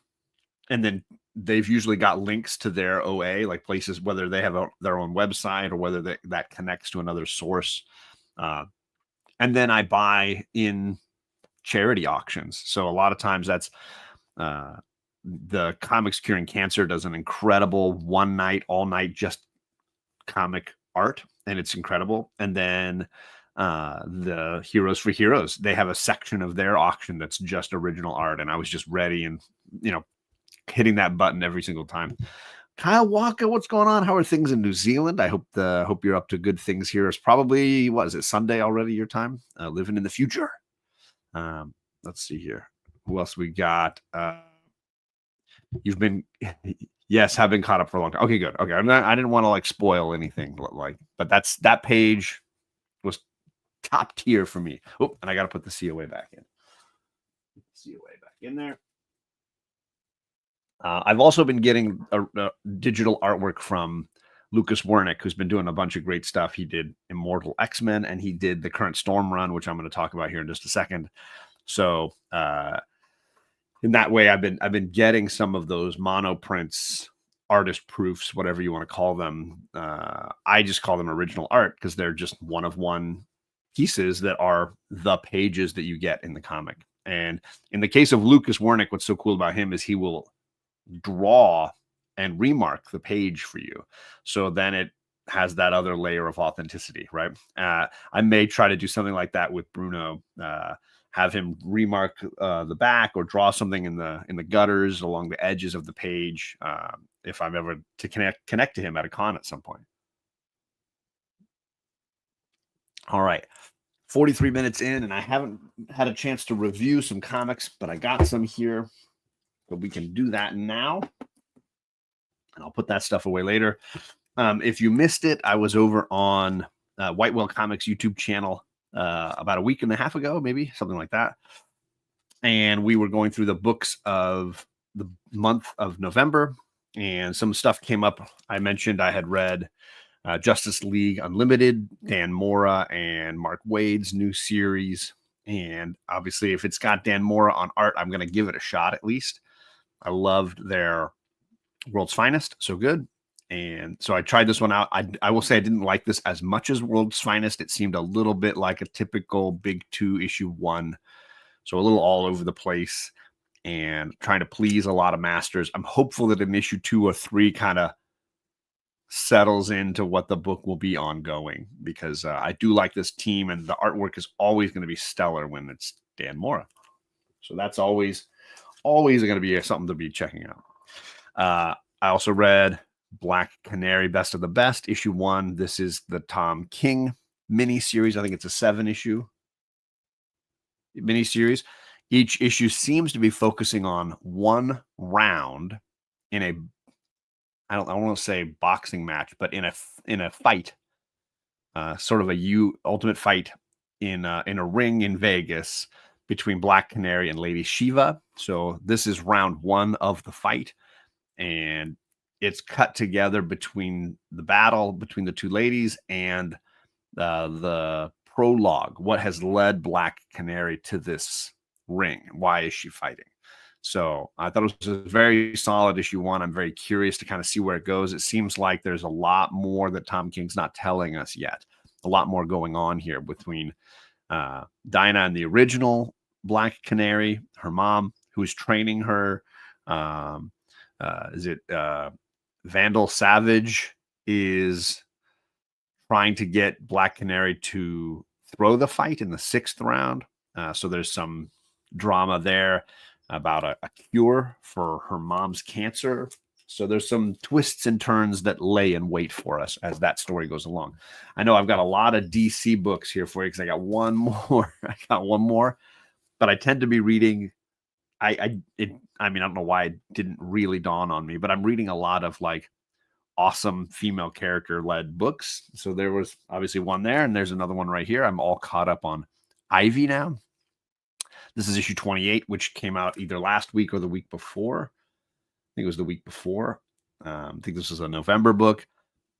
and then they've usually got links to their OA, like places, whether they have their own website or whether that connects to another source. And then I buy in charity auctions. So a lot of times that's the Comics Curing Cancer does an incredible one night, all night, just comic art. And it's incredible. And then the Heroes for Heroes, they have a section of their auction that's just original art. And I was just ready and, hitting that button every single time. Kyle Walker, what's going on? How are things in New Zealand? I hope you're up to good things here. It's probably, what is it, Sunday already, your time? Living in the future. Let's see here. Who else we got? You've been, yes, have been caught up for a long time. Okay, good. Okay, I didn't want to spoil anything, but that page was top tier for me. Oh, and I got to put the COA back in. COA back in there. I've also been getting a digital artwork from Lucas Wernick, who's been doing a bunch of great stuff. He did Immortal X-Men, and he did the current Storm run, which I'm going to talk about here in just a second. So in that way, I've been getting some of those monoprints, artist proofs, whatever you want to call them. I just call them original art because they're just one-of-one pieces that are the pages that you get in the comic. And in the case of Lucas Wernick, what's so cool about him is he will draw and remark the page for you. So then it has that other layer of authenticity, right? I may try to do something like that with Bruno, have him remark the back or draw something in the gutters along the edges of the page if I'm ever to connect to him at a con at some point. All right. 43 minutes in, and I haven't had a chance to review some comics, but I got some here. But we can do that now. And I'll put that stuff away later. If you missed it, I was over on White Whale Comics YouTube channel about a week and a half ago, maybe something like that. And we were going through the books of the month of November, and some stuff came up. I mentioned I had read Justice League Unlimited, Dan Mora and Mark Waid's new series. And obviously, if it's got Dan Mora on art, I'm going to give it a shot at least. I loved their World's Finest. So good. And so I tried this one out. I will say I didn't like this as much as World's Finest. It seemed a little bit like a typical big 2 issue 1. So a little all over the place and trying to please a lot of masters. I'm hopeful that in issue 2 or 3 kind of settles into what the book will be ongoing, because I do like this team and the artwork is always going to be stellar when it's Dan Mora. So that's always going to be something to be checking out. I also read Black Canary Best of the Best, issue 1. This is the Tom King mini-series. I think it's a 7-issue mini-series. Each issue seems to be focusing on one round in a, I don't want to say boxing match, but in a fight, sort of ultimate fight in a ring in Vegas between Black Canary and Lady Shiva. So this is round 1 of the fight, and it's cut together between the battle between the two ladies and the prologue. What has led Black Canary to this ring? Why is she fighting? So I thought it was a very solid issue 1. I'm very curious to kind of see where it goes. It seems like there's a lot more that Tom King's not telling us yet. A lot more going on here between Dinah and the original Black Canary, her mom, who's training her. Is it Vandal Savage is trying to get Black Canary to throw the fight in the 6th round. So there's some drama there about a cure for her mom's cancer. So there's some twists and turns that lay in wait for us as that story goes along. I know I've got a lot of DC books here for you because I got one more. But I tend to be reading. I mean, I don't know why it didn't really dawn on me, but I'm reading a lot of like awesome female character led books. So there was obviously one there, and there's another one right here. I'm all caught up on Ivy now. This is issue 28, which came out either last week or the week before. I think it was the week before. I think this was a November book,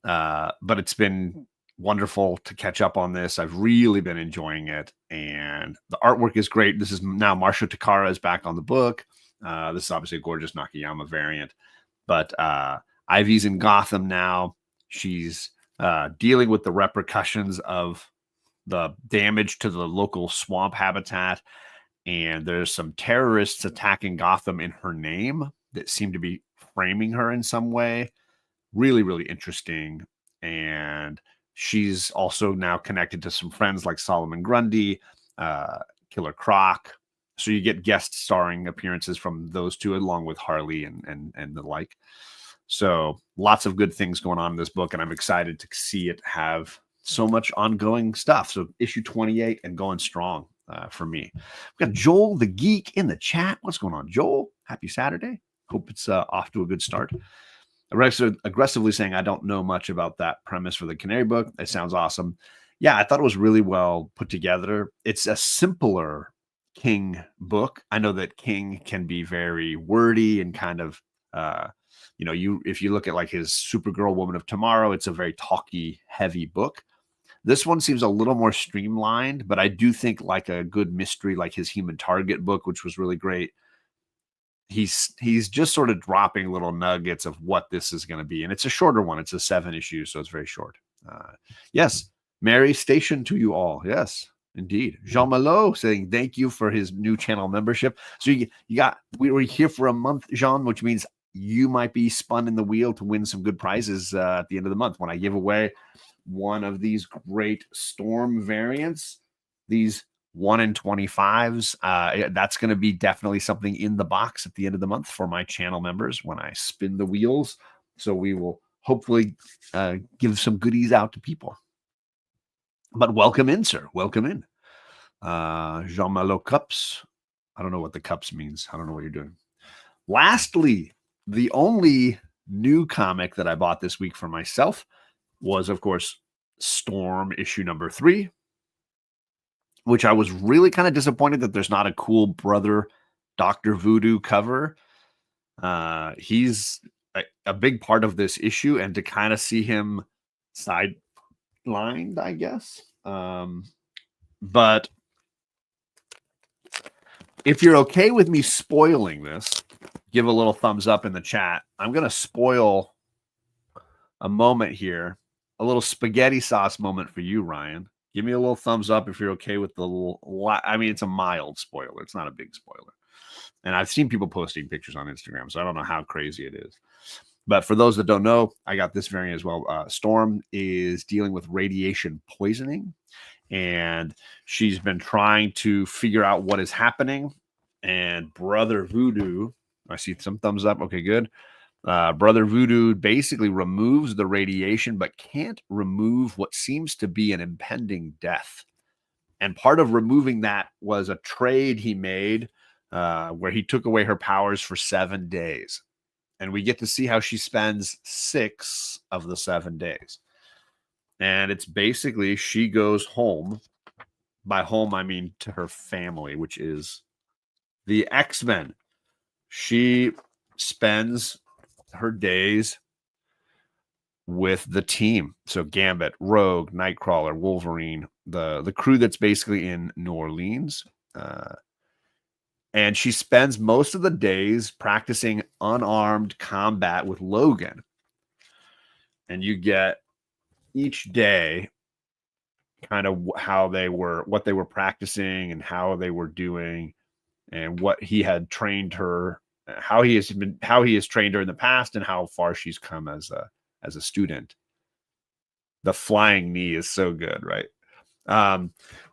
but it's been wonderful to catch up on this. I've really been enjoying it, and the artwork is great. This is now Marsha Takara is back on the book. This is obviously a gorgeous Nakayama variant, but Ivy's in Gotham now. She's dealing with the repercussions of the damage to the local swamp habitat. And there's some terrorists attacking Gotham in her name that seem to be framing her in some way. Really, really interesting. And she's also now connected to some friends like Solomon Grundy, Killer Croc. So you get guest starring appearances from those two, along with Harley and the like. So lots of good things going on in this book, and I'm excited to see it have so much ongoing stuff. So issue 28 and going strong for me. We've got Joel the Geek in the chat. What's going on, Joel? Happy Saturday. Hope it's off to a good start. Aggressively saying, I don't know much about that premise for the Canary book. It sounds awesome. Yeah, I thought it was really well put together. It's a simpler King book. I know that King can be very wordy and kind of, if you look at like his Supergirl Woman of Tomorrow, it's a very talky, heavy book. This one seems a little more streamlined, but I do think like a good mystery, like his Human Target book, which was really great. He's just sort of dropping little nuggets of what this is going to be. And it's a shorter one. It's a 7 issue, so it's very short. Yes, Mary Station to you all. Yes, indeed. Jean Malot saying thank you for his new channel membership. So we were here for a month, Jean, which means you might be spun in the wheel to win some good prizes at the end of the month when I give away one of these great Storm variants, these 1 in 25s. That's going to be definitely something in the box at the end of the month for my channel members when I spin the wheels. So we will hopefully give some goodies out to people. But welcome in, sir. Welcome in. Jean Malot cups. I don't know what the cups means. I don't know what you're doing. Lastly, the only new comic that I bought this week for myself was, of course, Storm issue number 3, which I was really kind of disappointed that there's not a cool brother Dr. Voodoo cover. He's a big part of this issue, and to kind of see him sidelined, I guess. But if you're okay with me spoiling this, give a little thumbs up in the chat. I'm going to spoil a moment here. A little spaghetti sauce moment for you, Ryan. Give me a little thumbs up if you're okay with the little. I mean, it's a mild spoiler. It's not a big spoiler. And I've seen people posting pictures on Instagram, so I don't know how crazy it is. But for those that don't know, I got this variant as well. Storm is dealing with radiation poisoning, and she's been trying to figure out what is happening. And Brother Voodoo, I see some thumbs up. Okay, good. Brother Voodoo basically removes the radiation, but can't remove what seems to be an impending death. And part of removing that was a trade he made where he took away her powers for 7 days. And we get to see how she spends 6 of the 7 days. And it's basically she goes home. By home, I mean to her family, which is the X-Men. She spends her days with the team. So Gambit, Rogue, Nightcrawler, Wolverine, the crew that's basically in New Orleans. And she spends most of the days practicing unarmed combat with Logan. And you get each day kind of what they were practicing and how they were doing and what he had trained her, how he has trained her in the past and how far she's come as a student. The flying knee is so good, right?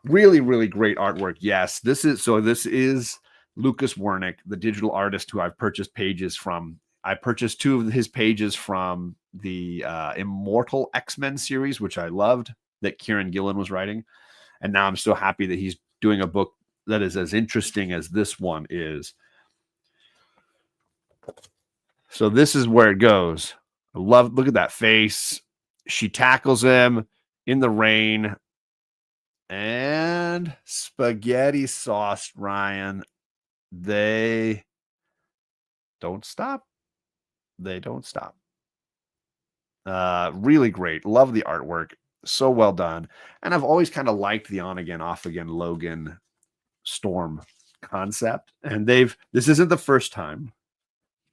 Really, really great artwork. Yes, this is Lucas Wernick, the digital artist who I've purchased pages from. I purchased 2 of his pages from the Immortal X-Men series, which I loved, that Kieran Gillen was writing. And now I'm so happy that he's doing a book that is as interesting as this one is. So this is where it goes. Look at that face. She tackles him in the rain. And spaghetti sauce, Ryan. They don't stop. They don't stop. Really great. Love the artwork. So well done. And I've always kind of liked the on again, off again Logan Storm concept. And this isn't the first time.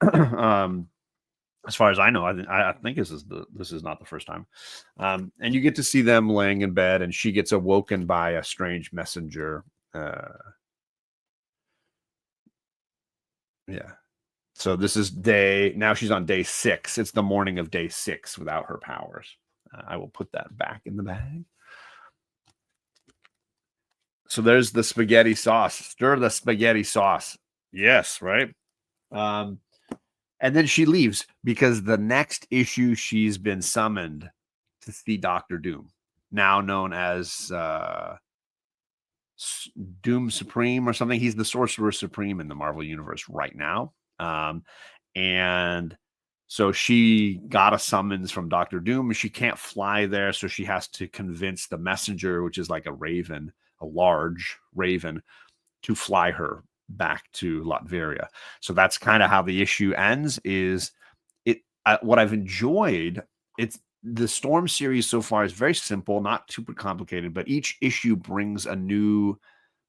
As far as I know, I think this is not the first time. And you get to see them laying in bed, and she gets awoken by a strange messenger. Yeah. So this is now she's on day 6. It's the morning of day 6 without her powers. I will put that back in the bag. So there's the spaghetti sauce. Stir the spaghetti sauce. Yes, right? And then she leaves because the next issue she's been summoned to see Dr. Doom, now known as Doom Supreme or something. He's the Sorcerer Supreme in the Marvel Universe right now. And so she got a summons from Dr. Doom. She can't fly there, so she has to convince the messenger, which is like a raven, a large raven, to fly her back to Latveria. So that's kind of how the issue ends. Is it what I've enjoyed? It's the Storm series so far is very simple, not super complicated, but each issue brings a new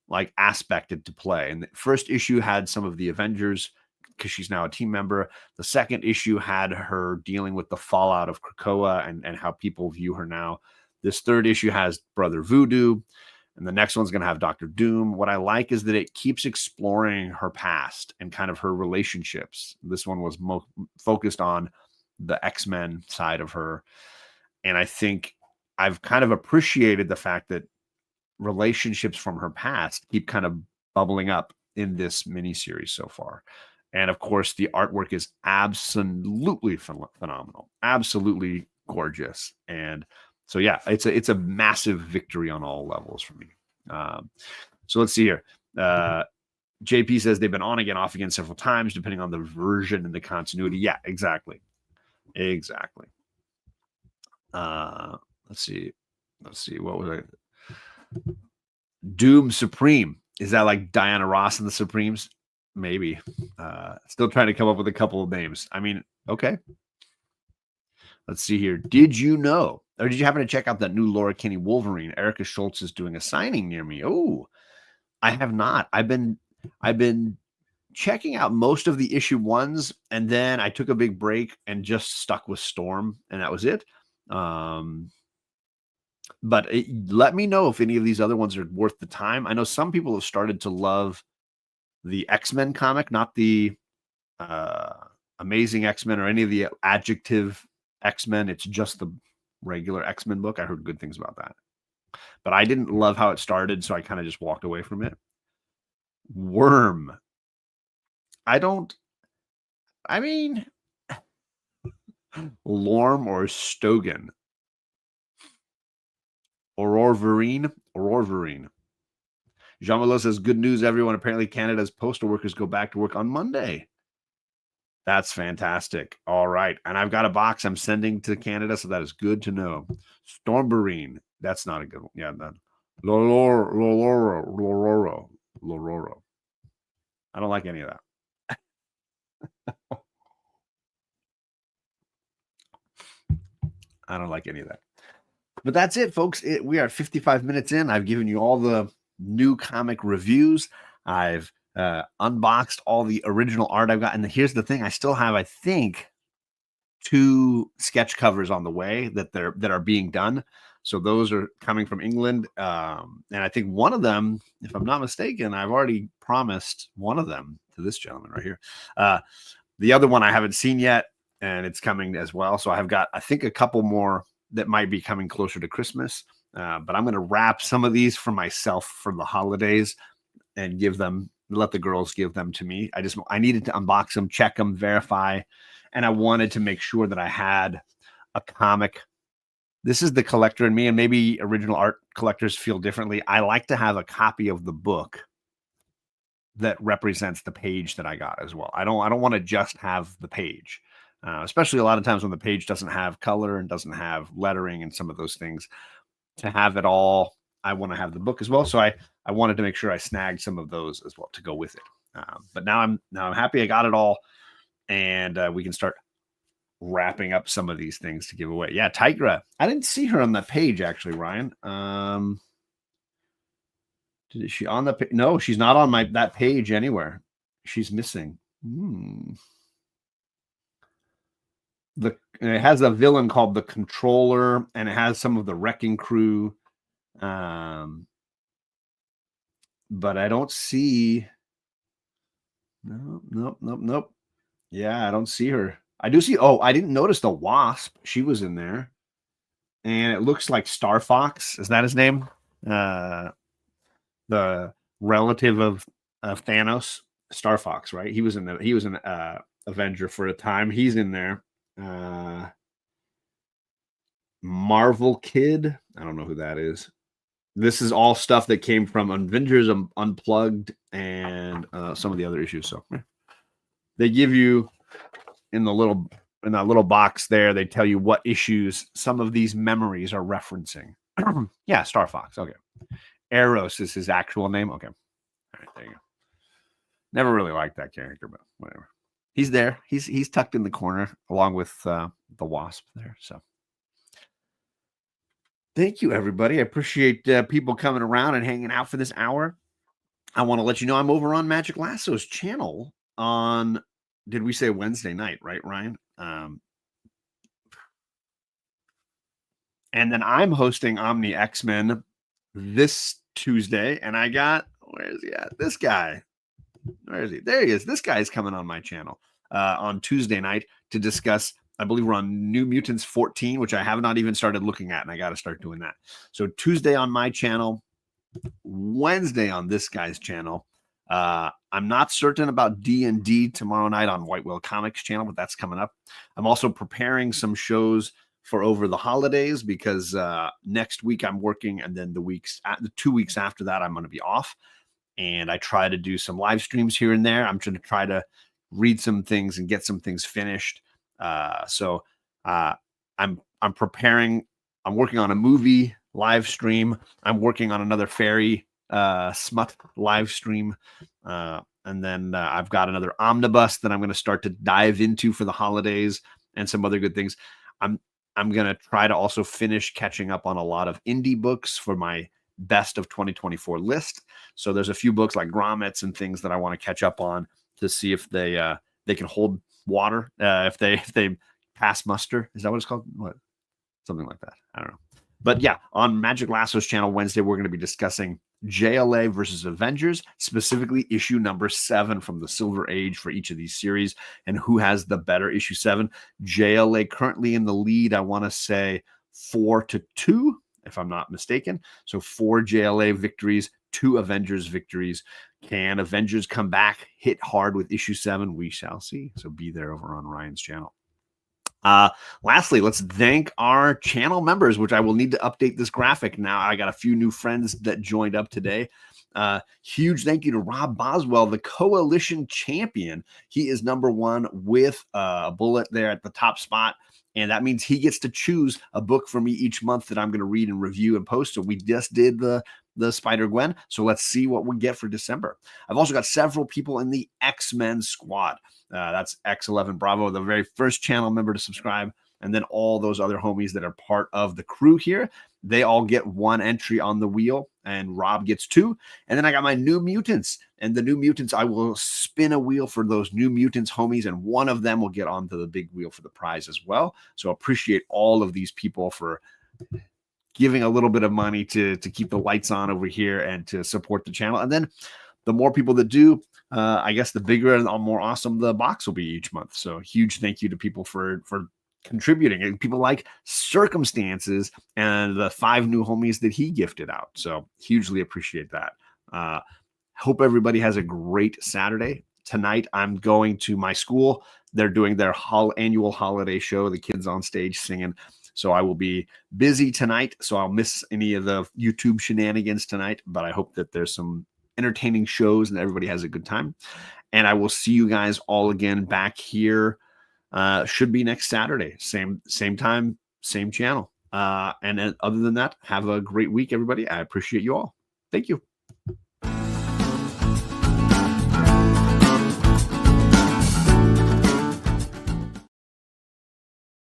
like aspect into play. And the first issue had some of the Avengers because she's now a team member. The second issue had her dealing with the fallout of Krakoa and how people view her now. This third issue has Brother Voodoo. And the next one's going to have Dr. Doom. What I like is that it keeps exploring her past and kind of her relationships. This one was focused on the X-Men side of her. And I think I've kind of appreciated the fact that relationships from her past keep kind of bubbling up in this miniseries so far. And of course, the artwork is absolutely phenomenal, absolutely gorgeous. And so, yeah, it's a massive victory on all levels for me. So let's see here. JP says they've been on again, off again several times, depending on the version and the continuity. Yeah, exactly. Exactly. Let's see. What was I? Doom Supreme. Is that like Diana Ross and the Supremes? Maybe. Still trying to come up with a couple of names. I mean, okay. Let's see here. Did you know, or did you happen to check out that new Laura Kinney Wolverine? Erica Schultz is doing a signing near me. Oh, I have not. I've been checking out most of the issue 1s, and then I took a big break and just stuck with Storm, and that was it. But let me know if any of these other ones are worth the time. I know some people have started to love the X-Men comic, not the Amazing X-Men or any of the adjective X-Men. It's just the regular X-Men book. I heard good things about that, but I didn't love how it started, so I kind of just walked away from it. Worm. I mean, Lorm or Stogan. Aurorverine. Jean-Malo says, good news, everyone. Apparently, Canada's postal workers go back to work on Monday. That's fantastic. All right. And I've got a box I'm sending to Canada, so that is good to know. Stormberine. That's not a good one. Yeah. Lororo. I don't like any of that. I don't like any of that. But that's it, folks. We are 55 minutes in. I've given you all the new comic reviews. I've unboxed all the original art I've got. And here's the thing: I still have, I think, 2 sketch covers on the way that are being done. So those are coming from England. And I think one of them, if I'm not mistaken, I've already promised one of them to this gentleman right here. The other one I haven't seen yet, and it's coming as well. So I've got, I think, a couple more that might be coming closer to Christmas. But I'm going to wrap some of these for myself for the holidays and let the girls give them to me. I needed to unbox them, check them, verify. And I wanted to make sure that I had a comic. This is the collector in me, and maybe original art collectors feel differently. I like to have a copy of the book that represents the page that I got as well. I don't want to just have the page, especially a lot of times when the page doesn't have color and doesn't have lettering and some of those things. To have it all, I want to have the book as well. So I wanted to make sure I snagged some of those as well to go with it. But now I'm happy I got it all, and we can start wrapping up some of these things to give away. Yeah, Tigra. I didn't see her on that page actually, Ryan. Is she on the page? No, she's not on that page anywhere. She's missing. It has a villain called the Controller, and it has some of the Wrecking Crew. But I don't see. Nope. Yeah, I don't see her. I do see. Oh, I didn't notice the Wasp. She was in there, and it looks like Star Fox. Is that his name? The relative of Thanos, Star Fox, right? He was an Avenger for a time. He's in there. Marvel Kid. I don't know who that is. This is all stuff that came from Avengers Unplugged and some of the other issues. So they give you in that little box there, they tell you what issues some of these memories are referencing. Yeah, Star Fox. Okay. Eros is his actual name. Okay. All right, there you go. Never really liked that character, but whatever. He's there. He's tucked in the corner along with the Wasp there. So thank you, everybody. I appreciate people coming around and hanging out for this hour. I want to let you know I'm over on Magic Lasso's channel on, did we say Wednesday night, right, Ryan? And then I'm hosting Omni X-Men this Tuesday, and I got, where is he at? This guy. Where is he? There he is. This guy's coming on my channel on Tuesday night to discuss, I believe we're on New Mutants 14, which I have not even started looking at, and I got to start doing that. So Tuesday on my channel, Wednesday on this guy's channel. I'm not certain about D&D tomorrow night on White Whale Comics channel, but that's coming up. I'm also preparing some shows for over the holidays because next week I'm working, and then the 2 weeks after that I'm going to be off. And I try to do some live streams here and there. I'm trying to try to read some things and get some things finished. So I'm preparing. I'm working on a movie live stream. I'm working on another fairy smut live stream. And then I've got another omnibus that I'm going to start to dive into for the holidays and some other good things. I'm going to try to also finish catching up on a lot of indie books for my best of 2024 list. So there's a few books like grommets and things that I want to catch up on to see if they can hold water, if they pass muster. Is that what it's called? What? Something like that. I don't know. But yeah, on Magic Lasso's channel Wednesday, we're going to be discussing JLA versus Avengers, specifically issue number 7 from the Silver Age for each of these series, and who has the better issue 7. JLA currently in the lead, I want to say 4-2, if I'm not mistaken. So 4 JLA victories, 2 Avengers victories. Can Avengers come back, hit hard with issue 7? We shall see. So be there over on Ryan's channel. Lastly, let's thank our channel members, which I will need to update this graphic now. I got a few new friends that joined up today. Huge thank you to Rob Boswell, the coalition champion. He is number 1 with a bullet there at the top spot. And that means he gets to choose a book for me each month that I'm going to read and review and post. So we just did the Spider-Gwen. So let's see what we get for December. I've also got several people in the X-Men squad. That's X11 Bravo, the very first channel member to subscribe. And then all those other homies that are part of the crew here, they all get one entry on the wheel, and Rob gets two. And then I got my New Mutants, and the New Mutants, I will spin a wheel for those New Mutants homies, and one of them will get onto the big wheel for the prize as well. So appreciate all of these people for giving a little bit of money to keep the lights on over here and to support the channel. And then the more people that do, I guess the bigger and more awesome the box will be each month. So huge thank you to people for contributing, and people like Circumstances and the 5 new homies that he gifted out. So hugely appreciate that. Hope everybody has a great Saturday. Tonight, I'm going to my school. They're doing their annual holiday show, the kids on stage singing. So I will be busy tonight. So I'll miss any of the YouTube shenanigans tonight, but I hope that there's some entertaining shows and everybody has a good time. And I will see you guys all again back here. Should be next Saturday. Same time, same channel. And other than that, have a great week, everybody. I appreciate you all. Thank you.